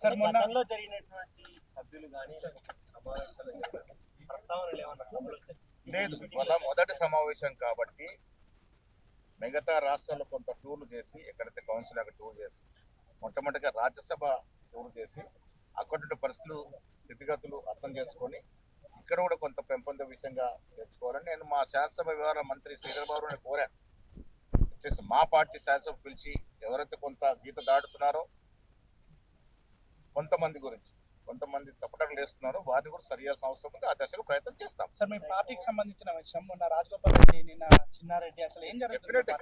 Sir మొన్న గతంలో జరిగినటువంటి సభ్యులు కానీ సమావేశాలు ప్రస్తావనలు ఏమన్నా సభలో లేదు. మళ్ళా మొదటి సమావేశం కాబట్టి మిగతా రాష్ట్రాల్లో కొంత టూర్లు చేసి, ఎక్కడైతే కౌన్సిల్ అక్కడ టూర్ చేసి, మొట్టమొదటిగా రాజ్యసభ టూర్ చేసి అక్కడ పరిస్థితులు స్థితిగతులు అర్థం చేసుకొని ఇక్కడ కూడా కొంత పెంపొందే విషయంగా తెచ్చుకోవాలని నేను మా శాసనసభ వ్యవహారాల మంత్రి శ్రీధర్ బాబుని కోరాను. వచ్చేసి మా పార్టీ శాసనసభ పిలిచి ఎవరైతే కొంత గీత దాటుతున్నారో కొంతమంది తప్పటలు వేస్తున్నారో వారిని కూడా సరియాల్సిన అవసరం ఉంది. ఆ దశకు ప్రయత్నం చేస్తాం. సార్ మీ పార్టీకి సంబంధించిన విషయం మొన్న రాజగోపాల్ రెడ్డి నిన్న చిన్నారెడ్డి అసలు ఏం జరుగుతుంది?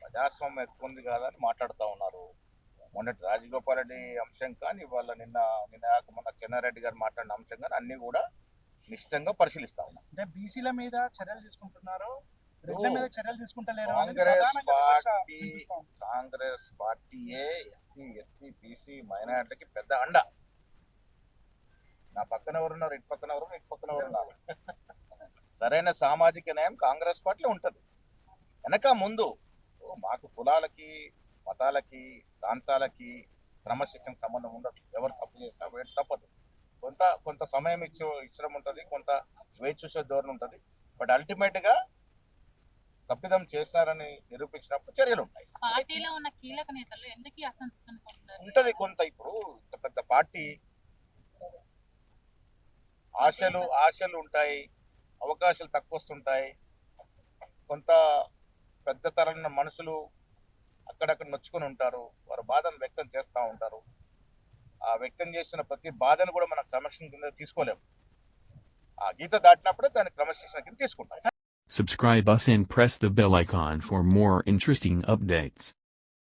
ప్రజాస్వామ్యం ఎక్కువ ఉంది కాదా అని మాట్లాడుతూ ఉన్నారు. మొన్నటి రాజగోపాల్ రెడ్డి అంశం కానీ వాళ్ళ నిన్న మొన్న చెన్నారెడ్డి గారు మాట్లాడిన అంశం కానీ అన్ని కూడా నిశ్చితంగా పరిశీలిస్తా ఉన్నాం. అంటే బీసీల మీద చర్యలు తీసుకుంటున్నారు, చర్యలు తీసుకుంటలేరు. కాంగ్రెస్ పార్టీయే ఎస్సీ ఎస్సీ బీసీ మైనారిటీకి పెద్ద అండ. నా పక్కన ఎవరున్నారు, ఇటు పక్కన ఎవరున్నారు. సరైన సామాజిక న్యాయం కాంగ్రెస్ పార్టీలో ఉంటుంది. వెనక ముందు మాకు కులాలకి మతాలకి ప్రాంతాలకి క్రమశిక్షణకు సంబంధం ఉండదు. ఎవరు తప్పు చేసినా వేటు తప్పదు. కొంత సమయం ఇచ్చడం ఉంటుంది, కొంత వేచి చూసే ధోరణి ఉంటుంది. బట్ అల్టిమేట్ గా తప్పిదం చేస్తారని నిరూపించినప్పుడు చర్యలు ఉంటాయి. పార్టీలో ఉన్న కీలక నేతలు ఎందుకు ఉంటది కొంత. ఇప్పుడు ఇంత పెద్ద పార్టీ ఆశలు ఉంటాయి, అవకాశాలు తక్కువ వస్తుంటాయి. కొంత పెద్ద తరమైన మనుషులు అక్కడక్కడ నొచ్చుకొని ఉంటారు, వారు బాధను వ్యక్తం చేస్తూ ఉంటారు. ఆ వ్యక్తం చేసిన ప్రతి బాధను కూడా మనం క్రమశిక్షణ కింద తీసుకోలేము. ఆ గీత దాటినప్పుడే దాన్ని క్రమశిక్షణ కింద తీసుకుంటాం. Subscribe us and press the bell icon for more interesting updates.